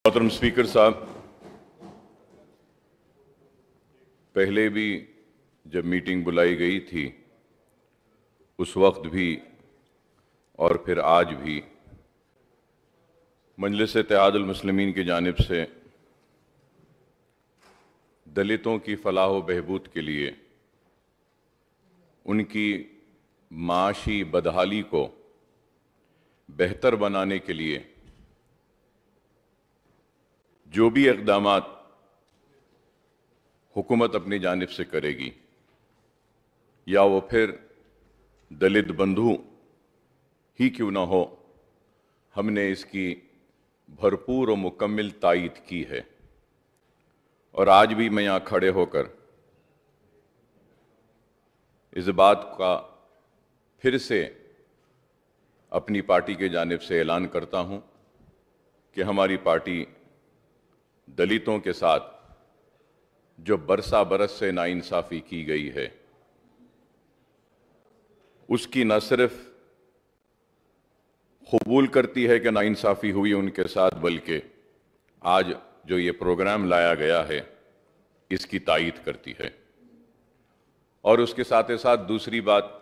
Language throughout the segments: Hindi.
मोहतरम स्पीकर साहब, पहले भी जब मीटिंग बुलाई गई थी उस वक्त भी और फिर आज भी मजलिस इत्तेहादुल मुस्लिमीन की जानिब से दलितों की फलाह व बहबूद के लिए, उनकी माशी बदहाली को बेहतर बनाने के लिए जो भी इक़दामात हुकूमत अपनी जानिब से करेगी, या वो फिर दलित बंधु ही क्यों ना हो, हमने इसकी भरपूर और मुकम्मल तायीद की है। और आज भी मैं यहाँ खड़े होकर इस बात का फिर से अपनी पार्टी के जानिब से ऐलान करता हूँ कि हमारी पार्टी दलितों के साथ जो बरसा बरस से नाइंसाफ़ी की गई है, उसकी न सिर्फ कबूल करती है कि नाइंसाफ़ी हुई उनके साथ, बल्कि आज जो ये प्रोग्राम लाया गया है इसकी तायीद करती है। और उसके साथ ही साथ दूसरी बात,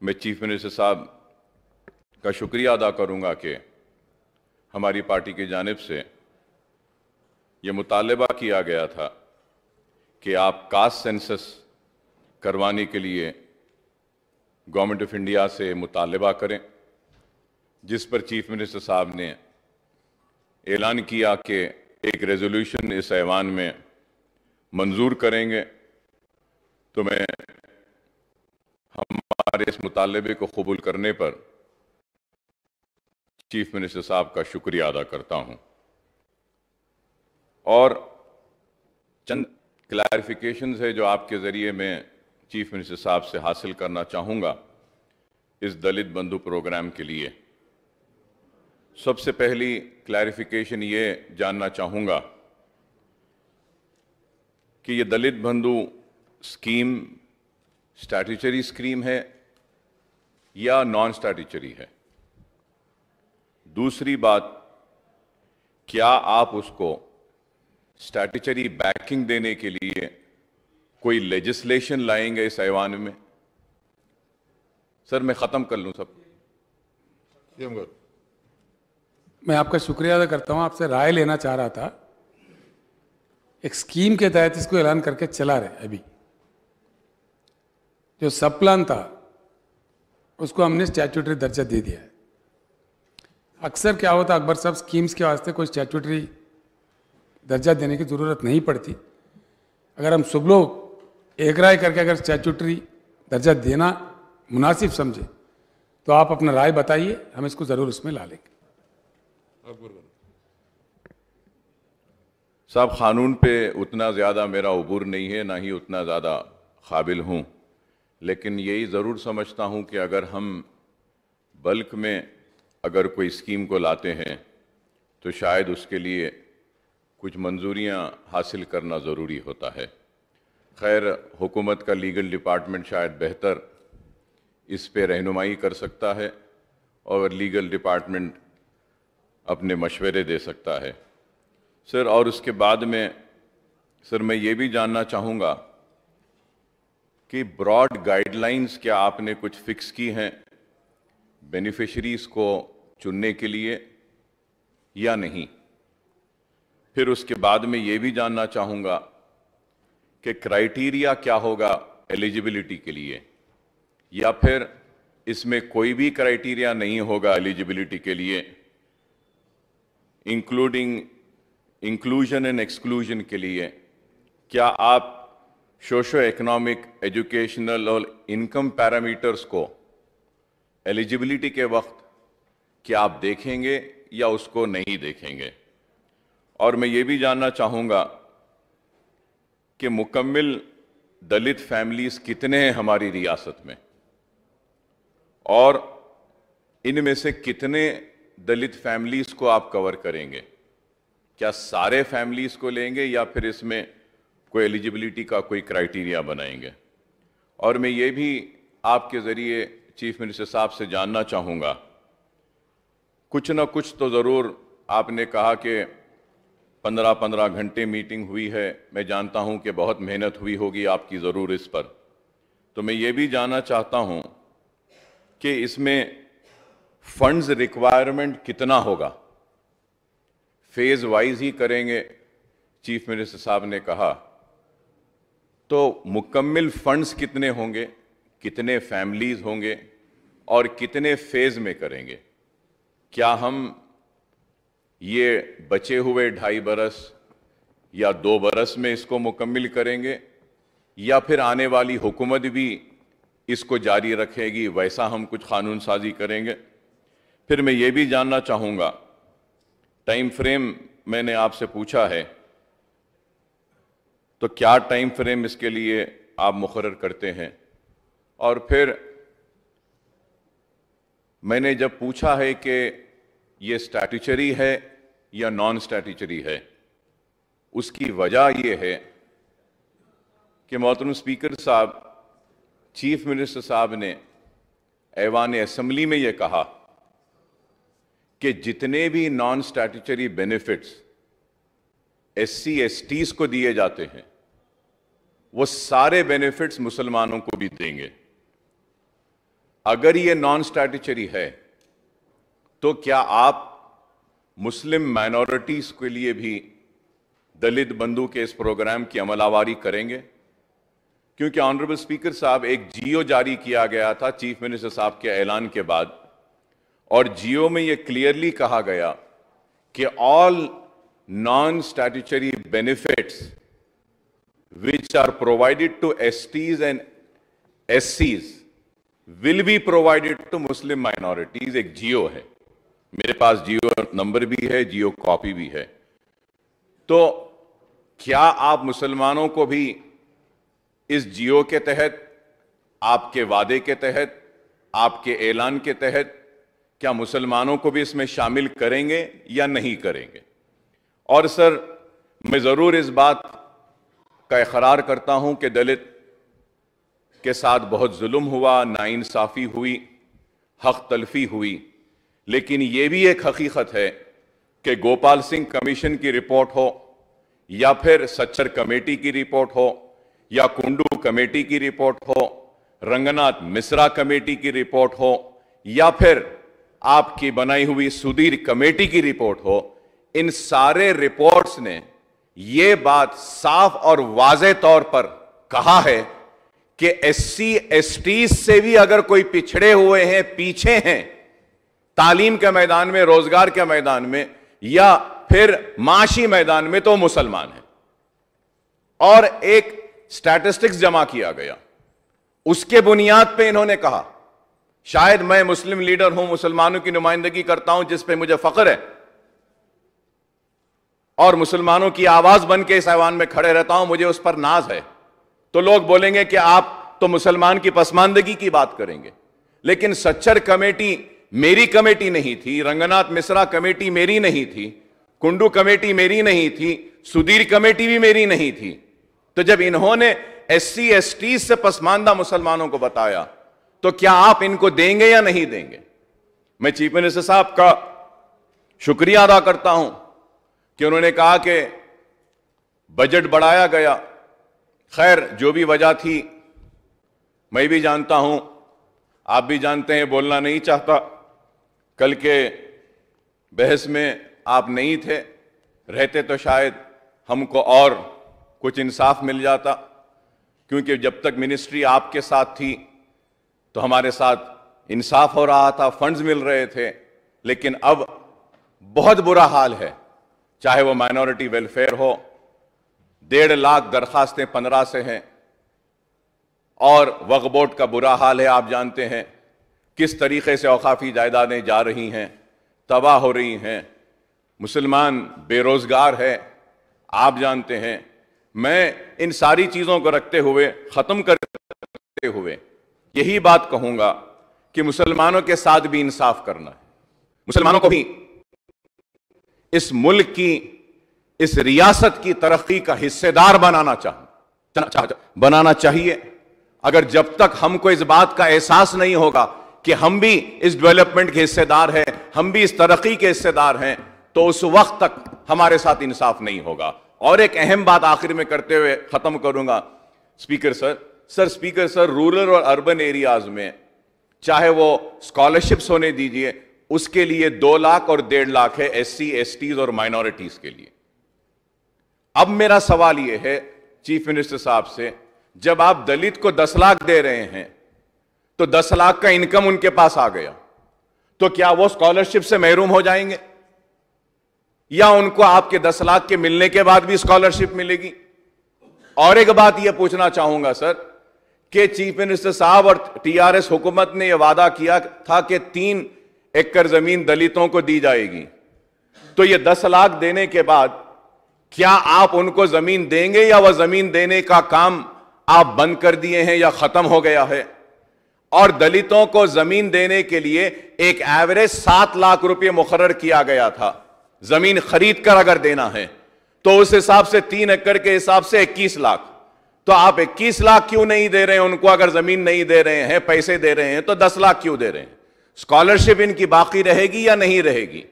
मैं चीफ मिनिस्टर साहब का शुक्रिया अदा करूंगा कि हमारी पार्टी की जानिब से ये मुतालबा किया गया था कि आप कास्ट सेंसस करवाने के लिए गवर्नमेंट ऑफ इंडिया से मुतालबा करें, जिस पर चीफ मिनिस्टर साहब ने ऐलान किया कि एक रेजोल्यूशन इस ऐवान में मंजूर करेंगे। तो मैं हमारे इस मुतालबे को कबूल करने पर चीफ मिनिस्टर साहब का शुक्रिया अदा करता हूं। और चंद क्लैरिफिकेशंस है जो आपके ज़रिए मैं चीफ मिनिस्टर साहब से हासिल करना चाहूँगा इस दलित बंधु प्रोग्राम के लिए। सबसे पहली क्लैरिफिकेशन ये जानना चाहूँगा कि ये दलित बंधु स्कीम स्टैट्यूटरी स्कीम है या नॉन स्टैट्यूटरी है। दूसरी बात, क्या आप उसको स्टैट्यूटरी बैकिंग देने के लिए कोई लेजिस्लेशन लाएंगे इस ऐवान में? सर, मैं ख़त्म कर लूँ सब। मैं आपका शुक्रिया अदा करता हूँ। आपसे राय लेना चाह रहा था। एक स्कीम के तहत इसको ऐलान करके चला रहे। अभी जो सब प्लान था उसको हमने स्टैट्यूटरी दर्जा दे दिया है। अक्सर क्या होता अकबर साहब, स्कीम्स के वास्ते कोई स्टैट्यूटरी दर्जा देने की ज़रूरत नहीं पड़ती। अगर हम सब लोग एक राय करके अगर स्टैट्यूटरी दर्जा देना मुनासिब समझे तो आप अपना राय बताइए, हम इसको ज़रूर उसमें ला लेंगे। साहब, क़ानून पे उतना ज़्यादा मेरा उबूर नहीं है, ना ही उतना ज़्यादा काबिल हूँ, लेकिन यही ज़रूर समझता हूँ कि अगर हम बल्क में अगर कोई स्कीम को लाते हैं तो शायद उसके लिए कुछ मंजूरियाँ हासिल करना ज़रूरी होता है। खैर, हुकूमत का लीगल डिपार्टमेंट शायद बेहतर इस पे रहनुमाई कर सकता है और लीगल डिपार्टमेंट अपने मशवरे दे सकता है। सर, और उसके बाद में सर मैं ये भी जानना चाहूँगा कि ब्रॉड गाइडलाइंस क्या आपने कुछ फिक्स की हैं बेनिफिशरीज़ को चुनने के लिए या नहीं? फिर उसके बाद में ये भी जानना चाहूँगा कि क्राइटेरिया क्या होगा एलिजिबिलिटी के लिए, या फिर इसमें कोई भी क्राइटेरिया नहीं होगा एलिजिबिलिटी के लिए, इंक्लूडिंग इंक्लूजन एंड एक्सक्लूजन के लिए? क्या आप सोशो इकोनॉमिक, एजुकेशनल और इनकम पैरामीटर्स को एलिजिबिलिटी के वक्त क्या आप देखेंगे या उसको नहीं देखेंगे? और मैं ये भी जानना चाहूँगा कि मुकम्मल दलित फैमिलीज़ कितने हैं हमारी रियासत में, और इनमें से कितने दलित फैमिलीज़ को आप कवर करेंगे? क्या सारे फैमिलीज़ को लेंगे या फिर इसमें कोई एलिजिबिलिटी का कोई क्राइटेरिया बनाएंगे? और मैं ये भी आपके ज़रिए चीफ मिनिस्टर साहब से जानना चाहूँगा, कुछ ना कुछ तो ज़रूर आपने कहा कि 15-15 घंटे मीटिंग हुई है। मैं जानता हूं कि बहुत मेहनत हुई होगी आपकी ज़रूर इस पर। तो मैं ये भी जानना चाहता हूं कि इसमें फंड्स रिक्वायरमेंट कितना होगा। फेज वाइज ही करेंगे, चीफ मिनिस्टर साहब ने कहा, तो मुकम्मल फंड्स कितने होंगे, कितने फैमिलीज होंगे और कितने फेज में करेंगे। क्या हम ये बचे हुए 2.5 बरस या 2 बरस में इसको मुकम्मल करेंगे या फिर आने वाली हुकूमत भी इसको जारी रखेगी, वैसा हम कुछ कानून साजी करेंगे। फिर मैं ये भी जानना चाहूँगा, टाइम फ्रेम मैंने आपसे पूछा है, तो क्या टाइम फ्रेम इसके लिए आप मुकर्रर करते हैं। और फिर मैंने जब पूछा है कि ये स्टैट्यूटरी है या नॉन स्टैट्यूटरी है, उसकी वजह यह है कि मोहतरम स्पीकर साहब, चीफ मिनिस्टर साहब ने ऐवान असेंबली में यह कहा कि जितने भी non statutory benefits SC STs को दिए जाते हैं वो सारे बेनिफिट्स मुसलमानों को भी देंगे। अगर ये नॉन स्टैट्यूटरी है तो क्या आप मुस्लिम माइनॉरिटीज के लिए भी दलित बंधु के इस प्रोग्राम की अमलावारी करेंगे। क्योंकि ऑनरेबल स्पीकर साहब, एक जियो जारी किया गया था चीफ मिनिस्टर साहब के ऐलान के बाद, और जियो में यह क्लियरली कहा गया कि all non statutory benefits which are provided to STs and SCs will be provided to Muslim minorities. एक जियो है, मेरे पास जियो नंबर भी है, जियो कॉपी भी है। तो क्या आप मुसलमानों को भी इस जियो के तहत, आपके वादे के तहत, आपके ऐलान के तहत, क्या मुसलमानों को भी इसमें शामिल करेंगे या नहीं करेंगे। और सर, मैं जरूर इस बात का इकरार करता हूं कि दलित के साथ बहुत जुल्म हुआ, नाइंसाफी हुई, हक तलफी हुई, लेकिन यह भी एक हकीकत है कि गोपाल सिंह कमीशन की रिपोर्ट हो या फिर सच्चर कमेटी की रिपोर्ट हो या कुंडू कमेटी की रिपोर्ट हो, रंगनाथ मिश्रा कमेटी की रिपोर्ट हो या फिर आपकी बनाई हुई सुधीर कमेटी की रिपोर्ट हो, इन सारे रिपोर्ट्स ने यह बात साफ और वाज़े तौर पर कहा है कि SC STs से भी अगर कोई पिछड़े हुए हैं, पीछे हैं तालीम के मैदान में, रोजगार के मैदान में या फिर माशी मैदान में, तो मुसलमान है। और एक स्टैटिस्टिक्स जमा किया गया, उसके बुनियाद पे इन्होंने कहा, शायद मैं मुस्लिम लीडर हूं, मुसलमानों की नुमाइंदगी करता हूं, जिस पे मुझे फख्र है, और मुसलमानों की आवाज बन के इस ऐवान में खड़े रहता हूं, मुझे उस पर नाज है। तो लोग बोलेंगे कि आप तो मुसलमान की पसमानदगी की बात करेंगे, लेकिन सच्चर कमेटी मेरी कमेटी नहीं थी, रंगनाथ मिश्रा कमेटी मेरी नहीं थी, कुंडू कमेटी मेरी नहीं थी, सुधीर कमेटी भी मेरी नहीं थी। तो जब इन्होंने SC STs से पसमानदा मुसलमानों को बताया, तो क्या आप इनको देंगे या नहीं देंगे। मैं चीफ मिनिस्टर साहब का शुक्रिया अदा करता हूं कि उन्होंने कहा कि बजट बढ़ाया गया। खैर, जो भी वजह थी मैं भी जानता हूं, आप भी जानते हैं, बोलना नहीं चाहता। कल के बहस में आप नहीं थे, रहते तो शायद हमको और कुछ इंसाफ मिल जाता, क्योंकि जब तक मिनिस्ट्री आपके साथ थी तो हमारे साथ इंसाफ हो रहा था, फंड्स मिल रहे थे। लेकिन अब बहुत बुरा हाल है, चाहे वो माइनॉरिटी वेलफेयर हो, 1.5 लाख दरखास्तें 15 से हैं, और वक्फ बोर्ड का बुरा हाल है। आप जानते हैं किस तरीके से औकाफी जायदादें जा रही हैं, तबाह हो रही हैं, मुसलमान बेरोजगार है, आप जानते हैं। मैं इन सारी चीजों को रखते हुए, खत्म करते हुए यही बात कहूंगा कि मुसलमानों के साथ भी इंसाफ करना है, मुसलमानों को भी इस मुल्क की, इस रियासत की तरक्की का हिस्सेदार बनाना चाहिए। अगर जब तक हमको इस बात का एहसास नहीं होगा कि हम भी इस डेवलपमेंट के हिस्सेदार हैं, हम भी इस तरक्की के हिस्सेदार हैं, तो उस वक्त तक हमारे साथ इंसाफ नहीं होगा। और एक अहम बात आखिर में करते हुए खत्म करूंगा स्पीकर सर, रूरल और अर्बन एरियाज में चाहे वो स्कॉलरशिप्स होने दीजिए, उसके लिए 2 लाख और 1.5 लाख है SC, STs और माइनॉरिटीज के लिए। अब मेरा सवाल यह है चीफ मिनिस्टर साहब से, जब आप दलित को 10 लाख दे रहे हैं तो 10 लाख का इनकम उनके पास आ गया, तो क्या वो स्कॉलरशिप से महरूम हो जाएंगे, या उनको आपके 10 लाख के मिलने के बाद भी स्कॉलरशिप मिलेगी? और एक बात यह पूछना चाहूंगा सर कि चीफ मिनिस्टर साहब और TRS हुकूमत ने यह वादा किया था कि 3 एकड़ जमीन दलितों को दी जाएगी, तो ये 10 लाख देने के बाद क्या आप उनको जमीन देंगे, या वह जमीन देने का काम आप बंद कर दिए हैं या खत्म हो गया है? और दलितों को जमीन देने के लिए एक एवरेज 7 लाख रुपए मुकर्रर किया गया था, जमीन खरीद कर अगर देना है तो उस हिसाब से 3 एकड़ के हिसाब से 21 लाख। तो आप 21 लाख क्यों नहीं दे रहे हैं उनको? अगर जमीन नहीं दे रहे हैं, पैसे दे रहे हैं, तो 10 लाख क्यों दे रहे हैं? स्कॉलरशिप इनकी बाकी रहेगी या नहीं रहेगी?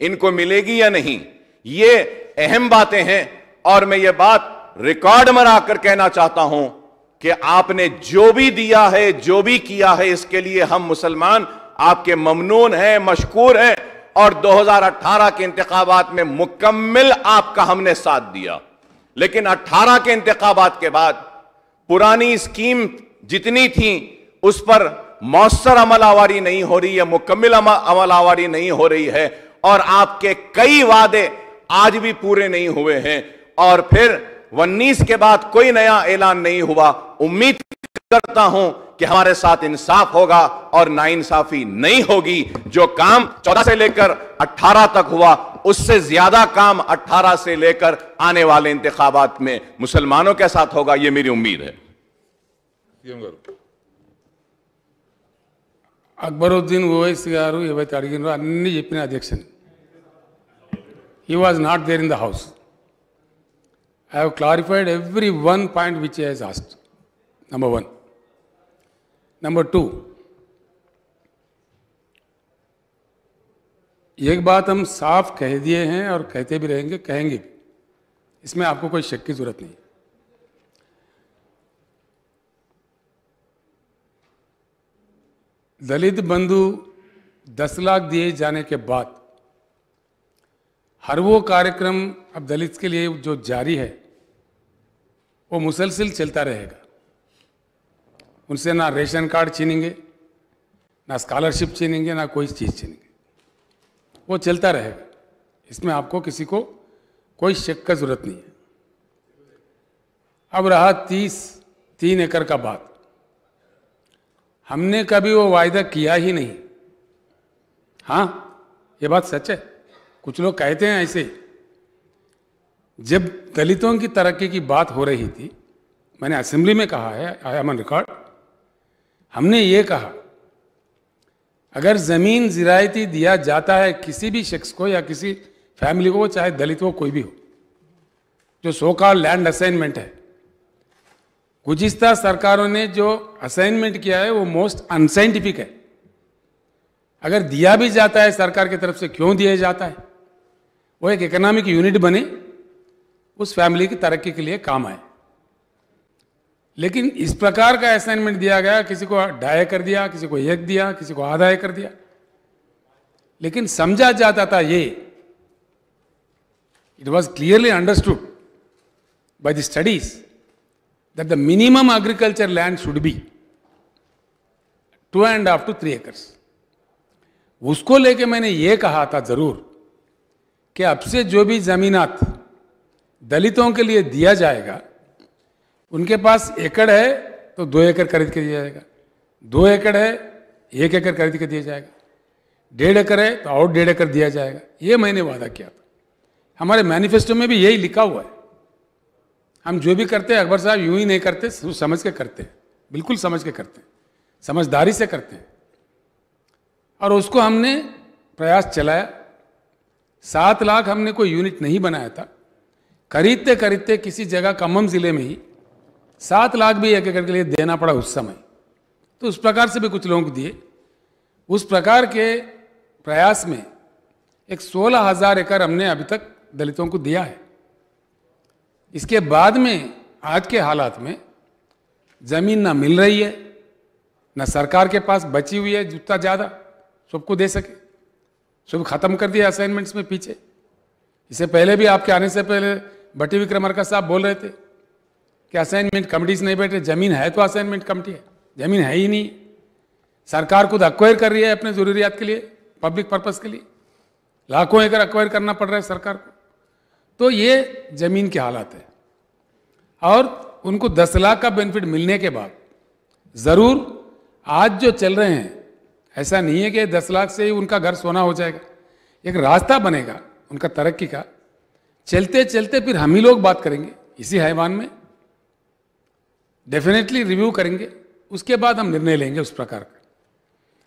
इनको मिलेगी या नहीं? ये अहम बातें हैं। और मैं ये बात रिकॉर्ड में रखकर कहना चाहता हूं कि आपने जो भी दिया है, जो भी किया है, इसके लिए हम मुसलमान आपके ममनून हैं, मशकूर हैं। और 2018 के इंतखाबात में मुकम्मल आपका हमने साथ दिया, लेकिन 18 के इंतखाबात के बाद पुरानी स्कीम जितनी थी उस पर मौसर अमलावरी नहीं हो रही है, मुकम्मल अमलावरी नहीं हो रही है, और आपके कई वादे आज भी पूरे नहीं हुए हैं। और फिर 19 के बाद कोई नया ऐलान नहीं हुआ। उम्मीद करता हूं कि हमारे साथ इंसाफ होगा और नाइंसाफी नहीं होगी। जो काम 14 से लेकर 18 तक हुआ, उससे ज्यादा काम 18 से लेकर आने वाले इंतखाबात में मुसलमानों के साथ होगा, यह मेरी उम्मीद है। అక్బరుద్దీన్ ఓవైసీ గారు ఏవైతే అడిగినారో అన్ని చెప్పిన అధ్యక్షుని. He was not there in the house. I have clarified every one point which he has asked. Number 1. Number 2, एक बात हम साफ कह दिए हैं और कहते भी रहेंगे, कहेंगे भी, इसमें आपको कोई शक की जरूरत नहीं। दलित बंधु 10 लाख दिए जाने के बाद हर वो कार्यक्रम अब दलित के लिए जो जारी है वो मुसलसल चलता रहेगा। उनसे ना रेशन कार्ड छीनेंगे, ना स्कॉलरशिप छीनेंगे, ना कोई चीज़ छीनेंगे, वो चलता रहेगा। इसमें आपको किसी को कोई शक का जरूरत नहीं है। अब रहा 3 एकड़ का बात, हमने कभी वो वायदा किया ही नहीं। हाँ, ये बात सच है। कुछ लोग कहते हैं ऐसे। जब दलितों की तरक्की की बात हो रही थी, मैंने असेंबली में कहा है, आई एम ऑन रिकॉर्ड, हमने ये कहा अगर जमीन जिरायती दिया जाता है किसी भी शख्स को या किसी फैमिली को, चाहे दलित हो कोई भी हो, जो सो कॉल्ड लैंड असाइनमेंट है, गुज़िश्ता सरकारों ने जो असाइनमेंट किया है वो मोस्ट अनसाइंटिफिक है। अगर दिया भी जाता है सरकार की तरफ से, क्यों दिया जाता है? वो एक इकोनॉमिक यूनिट बने, उस फैमिली की तरक्की के लिए काम आए। लेकिन इस प्रकार का असाइनमेंट दिया गया, किसी को 2.5 एकड़ दिया, किसी को 1 दिया, किसी को आधा एकड़ दिया, लेकिन समझा जाता था ये, it was clearly understood by the studies that the minimum agriculture land should be 2.5 to 3 acres. उसको लेके मैंने ये कहा था जरूर कि अब से जो भी जमीनात दलितों के लिए दिया जाएगा, उनके पास एकड़ है तो 2 एकड़ खरीद के दिया जाएगा, 2 एकड़ है 1 एकड़ खरीद के दिया जाएगा, 1.5 एकड़ है तो और 1.5 एकड़ दिया जाएगा। ये मैंने वादा किया था। हमारे मैनिफेस्टो में भी यही लिखा हुआ है। हम जो भी करते हैं अकबर साहब यूं ही नहीं करते, समझ के करते हैं, बिल्कुल समझ के करते हैं, समझदारी से करते हैं। और उसको हमने प्रयास चलाया। 7 लाख हमने कोई यूनिट नहीं बनाया था, खरीदते खरीदते किसी जगह खम्मम जिले में ही 7 लाख भी 1 एकड़ के लिए देना पड़ा उस समय। तो उस प्रकार से भी कुछ लोगों को दिए। उस प्रकार के प्रयास में एक 16,000 एकड़ हमने अभी तक दलितों को दिया है। इसके बाद में आज के हालात में जमीन ना मिल रही है, ना सरकार के पास बची हुई है जितना ज़्यादा सबको दे सके। सब खत्म कर दिया असाइनमेंट्स में पीछे। इससे पहले भी आपके आने से पहले भट्टी विक्रमार्का साहब बोल रहे थे कि असाइनमेंट कमिटीज नहीं बैठे। जमीन है तो असाइनमेंट कमिटी है, जमीन है ही नहीं। सरकार खुद अक्वायर कर रही है अपने जरूरियात के लिए, पब्लिक पर्पस के लिए लाखों एकड़ अक्वायर करना पड़ रहा है सरकार को। तो ये जमीन के हालात है। और उनको 10 लाख का बेनिफिट मिलने के बाद जरूर आज जो चल रहे हैं, ऐसा नहीं है कि 10 लाख से ही उनका घर सोना हो जाएगा। एक रास्ता बनेगा उनका तरक्की का। चलते चलते फिर हम ही लोग बात करेंगे इसी हैवान में, डेफिनेटली रिव्यू करेंगे, उसके बाद हम निर्णय लेंगे उस प्रकार का।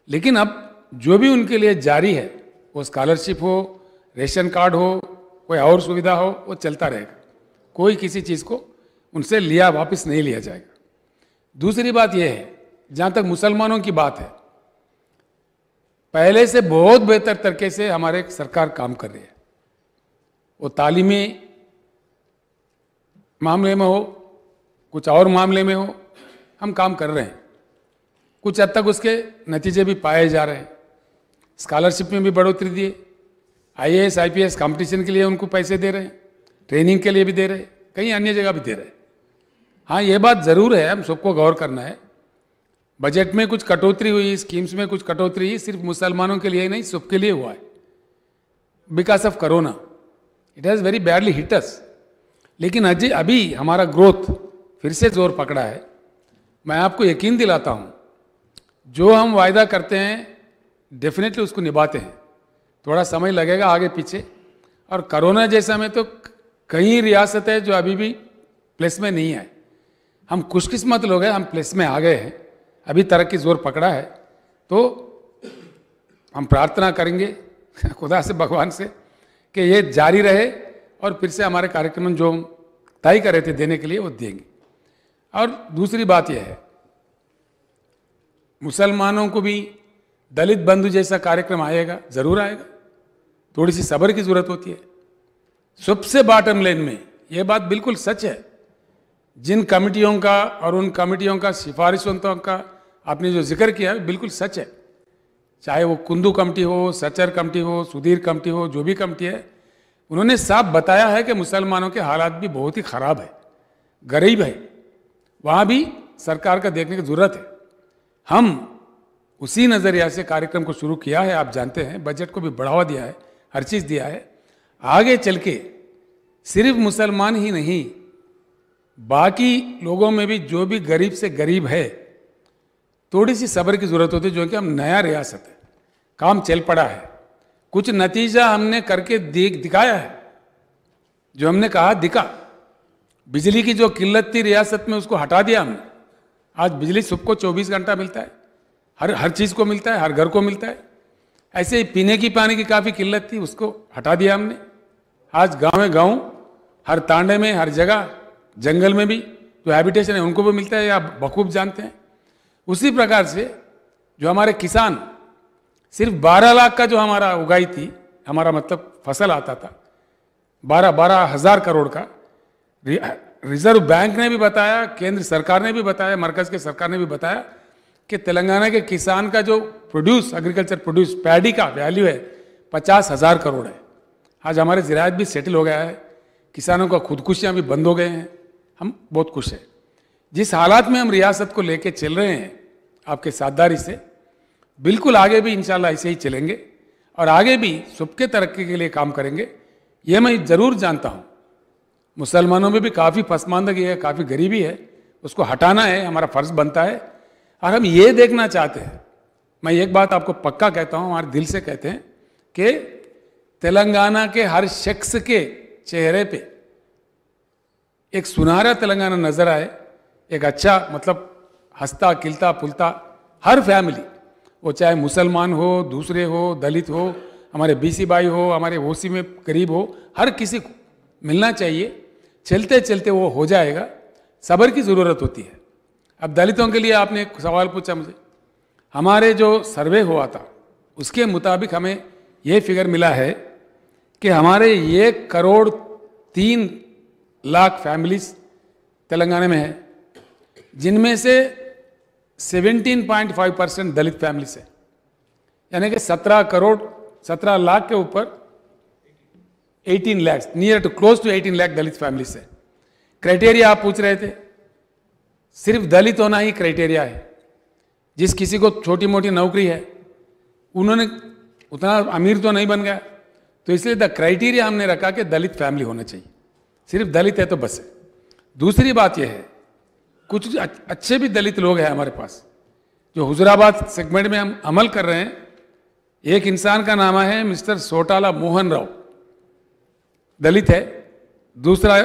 लेकिन अब जो भी उनके लिए जारी है, वो स्कॉलरशिप हो, रेशन कार्ड हो, कोई और सुविधा हो, वो चलता रहेगा। कोई किसी चीज़ को उनसे लिया वापस नहीं लिया जाएगा। दूसरी बात यह है, जहाँ तक मुसलमानों की बात है, पहले से बहुत बेहतर तरीके से हमारे सरकार काम कर रही है। वो तालीमी मामले में हो, कुछ और मामले में हो, हम काम कर रहे हैं। कुछ हद तक उसके नतीजे भी पाए जा रहे हैं। स्कॉलरशिप में भी बढ़ोतरी दिए, IAS IPS कंपटीशन के लिए उनको पैसे दे रहे हैं, ट्रेनिंग के लिए भी दे रहे हैं, कहीं अन्य जगह भी दे रहे हैं। हाँ, ये बात ज़रूर है, हम सबको गौर करना है। बजट में कुछ कटौती हुई, स्कीम्स में कुछ कटौती हुई, सिर्फ मुसलमानों के लिए नहीं, सबके लिए हुआ है। Because of corona it has very badly hit us. लेकिन अभी हमारा ग्रोथ फिर से जोर पकड़ा है। मैं आपको यकीन दिलाता हूँ, जो हम वायदा करते हैं डेफिनेटली उसको निभाते हैं। थोड़ा समय लगेगा आगे पीछे, और कोरोना जैसा में तो कई रियासत है जो अभी भी प्लेस में नहीं है। हम खुशकिस्मत लोग हैं, हम प्लेस में आ गए हैं, अभी तरक्की जोर पकड़ा है। तो हम प्रार्थना करेंगे खुदा से, भगवान से, कि ये जारी रहे और फिर से हमारे कार्यक्रम जो हम तय कर रहे थे देने के लिए वो देंगे। और दूसरी बात यह है, मुसलमानों को भी दलित बंधु जैसा कार्यक्रम आएगा, जरूर आएगा। थोड़ी सी सब्र की जरूरत होती है। सबसे बॉटम लाइन में यह बात बिल्कुल सच है, जिन कमिटियों का और उन कमिटियों का सिफारिशों का आपने जो जिक्र किया है बिल्कुल सच है। चाहे वो कुंदू कमेटी हो, सचर कमेटी हो, सुधीर कमेटी हो, जो भी कमेटी है, उन्होंने साफ बताया है कि मुसलमानों के हालात भी बहुत ही खराब है, गरीब है। वहाँ भी सरकार का देखने की जरूरत है। हम उसी नज़रिया से कार्यक्रम को शुरू किया है। आप जानते हैं बजट को भी बढ़ावा दिया है, हर चीज़ दिया है। आगे चल के सिर्फ मुसलमान ही नहीं, बाकी लोगों में भी जो भी गरीब से गरीब है, थोड़ी सी सब्र की जरूरत होती है। जो कि हम नया रियासत है, काम चल पड़ा है, कुछ नतीजा हमने करके दिखाया है। जो हमने कहा दिखा। बिजली की जो किल्लत थी रियासत में, उसको हटा दिया हमने। आज बिजली सबको 24 घंटा मिलता है, हर चीज़ को मिलता है, हर घर को मिलता है। ऐसे ही पीने की पानी की काफ़ी किल्लत थी, उसको हटा दिया हमने। आज गाँव हर तांडे में, हर जगह, जंगल में भी जो हैबिटेशन है उनको भी मिलता है, आप बखूब जानते हैं। उसी प्रकार से जो हमारे किसान, सिर्फ 12 लाख का जो हमारा उगाई थी, हमारा मतलब फसल आता था 12 हज़ार करोड़ का, रिजर्व बैंक ने भी बताया, केंद्र सरकार ने भी बताया, मरकज के सरकार ने भी बताया कि तेलंगाना के किसान का जो प्रोड्यूस, एग्रीकल्चर प्रोड्यूस, पैडी का वैल्यू है 50,000 करोड़ है। आज हमारे ज़राअत भी सेटल हो गया है, किसानों का खुदकुशियाँ भी बंद हो गए हैं। हम बहुत खुश हैं। जिस हालात में हम रियासत को लेके चल रहे हैं आपके साझेदारी से, बिल्कुल आगे भी इंशाल्लाह ऐसे ही चलेंगे और आगे भी सबके तरक्की के लिए काम करेंगे। ये मैं ज़रूर जानता हूँ मुसलमानों में भी काफ़ी पसमानदगी है, काफ़ी गरीबी है, उसको हटाना है, हमारा फ़र्ज़ बनता है। और हम ये देखना चाहते हैं, मैं एक बात आपको पक्का कहता हूँ, हमारे दिल से कहते हैं कि तेलंगाना के हर शख्स के चेहरे पे एक सुनहरा तेलंगाना नज़र आए, एक अच्छा मतलब हंसता खिलता फुलता हर फैमिली, वो चाहे मुसलमान हो, दूसरे हो, दलित हो, हमारे BC भाई हो, हमारे OC में गरीब हो, हर किसी को मिलना चाहिए। चलते चलते वो हो जाएगा। सब्र की ज़रूरत होती है। अब दलितों के लिए आपने एक सवाल पूछा मुझे, हमारे जो सर्वे हुआ था उसके मुताबिक हमें ये फिगर मिला है कि हमारे 1,03,00,000 फैमिलीज तेलंगाना में है, जिनमें से 17.5% दलित फैमिलीज है। यानी कि 17 लाख के ऊपर 18 lakh, near to close to 18 lakh Dalit families है। क्राइटेरिया आप पूछ रहे थे, सिर्फ दलित होना ही क्राइटेरिया है। जिस किसी को छोटी मोटी नौकरी है, उन्होंने उतना अमीर तो नहीं बन गया, तो इसलिए द क्राइटेरिया हमने रखा कि दलित फैमिली होना चाहिए। सिर्फ दलित है तो बस है। दूसरी बात यह है, कुछ अच्छे भी दलित लोग हैं हमारे पास, जो हुजूराबाद सेगमेंट में हम अमल कर रहे हैं। एक इंसान का नाम है मिस्टर सोटाला मोहन राव, दलित है। दूसरा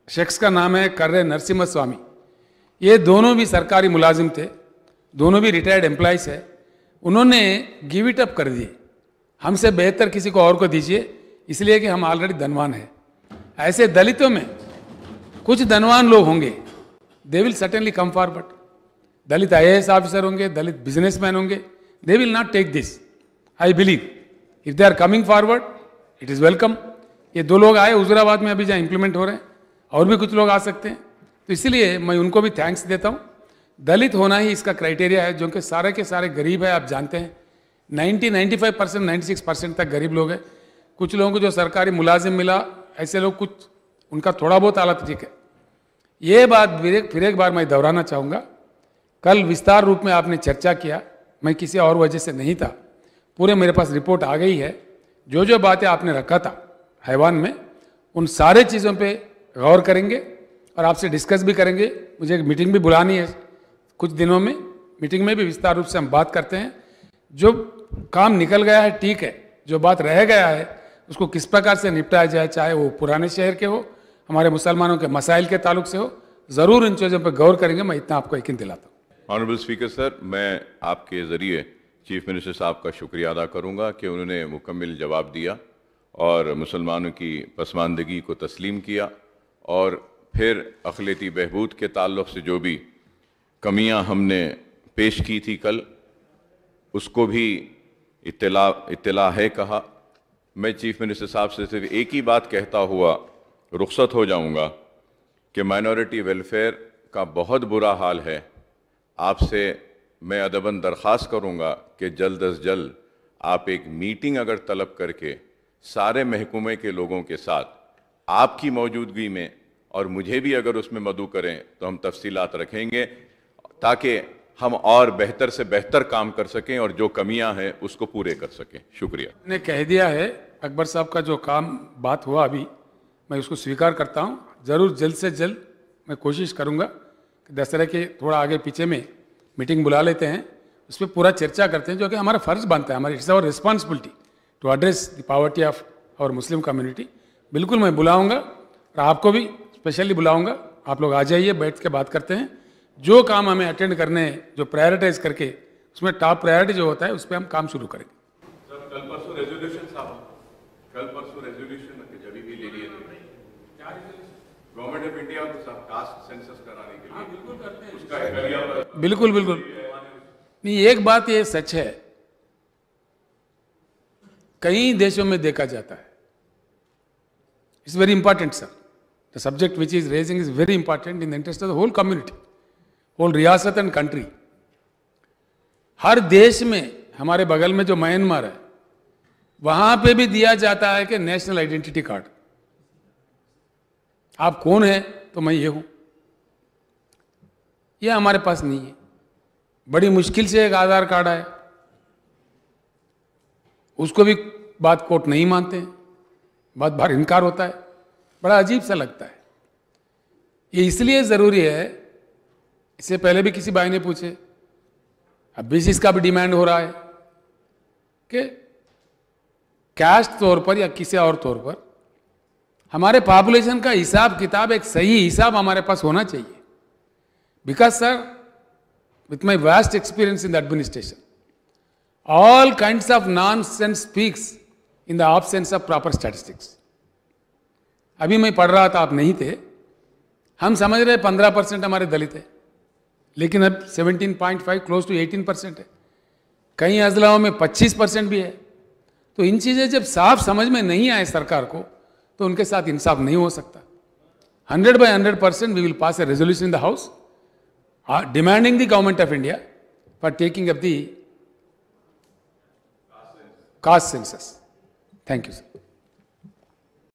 शख्स का नाम है कर्रे नरसिम्हा स्वामी। ये दोनों भी सरकारी मुलाजिम थे, दोनों भी रिटायर्ड एम्प्लॉइज है। उन्होंने गिव इट अप कर दिए, हमसे बेहतर किसी को और को दीजिए, इसलिए कि हम ऑलरेडी धनवान हैं। ऐसे दलितों में कुछ धनवान लोग होंगे, they will certainly come forward. Dalit IAS officer होंगे, दलित बिजनेसमैन होंगे, they will not take this. I believe if they are coming forward it is welcome. ये 2 लोग आए हुजूराबाद में, अभी जहाँ इंप्लीमेंट हो रहे हैं, और भी कुछ लोग आ सकते हैं। तो इसलिए मैं उनको भी थैंक्स देता हूँ। दलित होना ही इसका क्राइटेरिया है, जो कि सारे के सारे गरीब है। आप जानते हैं 95%, 96% तक गरीब लोग हैं। कुछ लोगों को जो सरकारी मुलाजिम मिला, ऐसे लोग कुछ उनका थोड़ा बहुत हालत ठीक है। ये बात फिर एक बार मैं दोहराना चाहूँगा। कल विस्तार रूप में आपने चर्चा किया, मैं किसी और वजह से नहीं था, पूरे मेरे पास रिपोर्ट आ गई है। जो जो बातें आपने रखा था हैवान में, उन सारे चीज़ों पे गौर करेंगे और आपसे डिस्कस भी करेंगे। मुझे एक मीटिंग भी बुलानी है कुछ दिनों में, मीटिंग में भी विस्तार रूप से हम बात करते हैं। जो काम निकल गया है ठीक है, जो बात रह गया है उसको किस प्रकार से निपटाया जाए, चाहे वो पुराने शहर के हो, हमारे मुसलमानों के मसाइल के ताल्लुक से हो, ज़रूर इन चीज़ों पर गौर करेंगे। मैं इतना आपको यकीन दिलाता हूँ। ऑनरेबल स्पीकर सर, मैं आपके ज़रिए चीफ मिनिस्टर साहब का शुक्रिया अदा करूंगा कि उन्होंने मुकम्मल जवाब दिया और मुसलमानों की पसमानदगी को तस्लीम किया, और फिर अक़लियती बहबूद के ताल्लुक़ से जो भी कमियां हमने पेश की थी कल, उसको भी इत्तला है कहा। मैं चीफ मिनिस्टर साहब से सिर्फ एक ही बात कहता हुआ रुखसत हो जाऊंगा कि माइनॉरिटी वेलफेयर का बहुत बुरा हाल है। आपसे मैं अदबन दरख्वास्त करूंगा कि जल्द अज जल्द आप एक मीटिंग अगर तलब करके सारे महकमे के लोगों के साथ आपकी मौजूदगी में, और मुझे भी अगर उसमें मदऊ करें, तो हम तफसीलात रखेंगे ताकि हम और बेहतर से बेहतर काम कर सकें और जो कमियां हैं उसको पूरे कर सकें। शुक्रिया। ने कह दिया है अकबर साहब का जो काम बात हुआ अभी, मैं उसको स्वीकार करता हूँ। ज़रूर जल्द से जल्द मैं कोशिश करूँगा कि दशहरे के थोड़ा आगे पीछे में मीटिंग बुला लेते हैं, उस पर पूरा चर्चा करते हैं, जो कि हमारा फ़र्ज़ बनता है, हमारी it's our responsibility to address the poverty of our Muslim community. बिल्कुल मैं बुलाऊँगा और आपको भी स्पेशली बुलाऊँगा। आप लोग आ जाइए, बैठ के बात करते हैं। जो काम हमें अटेंड करने हैं, जो प्रायोरिटाइज करके, उसमें टॉप प्रायोरिटी जो होता है उस पर हम काम शुरू करेंगे। सर, कल परसों रेजोल्यूशन जब भी ले लिए थे गवर्नमेंट ऑफ इंडिया को सब कास्ट सेंसस कराने के लिए, बिल्कुल करते हैं उसका बिल्कुल नहीं। एक बात ये सच है, कई देशों में देखा जाता है, it's very important sir, the subject which is raising is very important in the interest of the whole community, whole रियासत एंड कंट्री। हर देश में, हमारे बगल में जो म्यांमार है, वहां पे भी दिया जाता है कि नेशनल आइडेंटिटी कार्ड, आप कौन है तो मैं ये हूं। ये हमारे पास नहीं है। बड़ी मुश्किल से एक आधार कार्ड आया, उसको भी बात कोर्ट नहीं मानते हैं, बात बार इनकार होता है, बड़ा अजीब सा लगता है। ये इसलिए ज़रूरी है, इससे पहले भी किसी भाई ने पूछे, अब भी इसका भी डिमांड हो रहा है कि कैस्ट तौर पर या किसी और तौर पर हमारे पॉपुलेशन का हिसाब किताब, एक सही हिसाब हमारे पास होना चाहिए। Because sir, with my vast experience in the administration, all kinds of nonsense speaks in the absence of proper statistics. अभी मैं पढ़ रहा था, आप नहीं थे, हम समझ रहे 15% हमारे दलित है, लेकिन अब 17.5 क्लोज टू 18% है। कई अजलाओं में 25% भी है। तो इन चीज़ें जब साफ समझ में नहीं आए सरकार को तो उनके साथ इंसाफ नहीं हो सकता। 100% we will pass a resolution in the House demanding the government of India for taking up the caste census. Thank you, sir.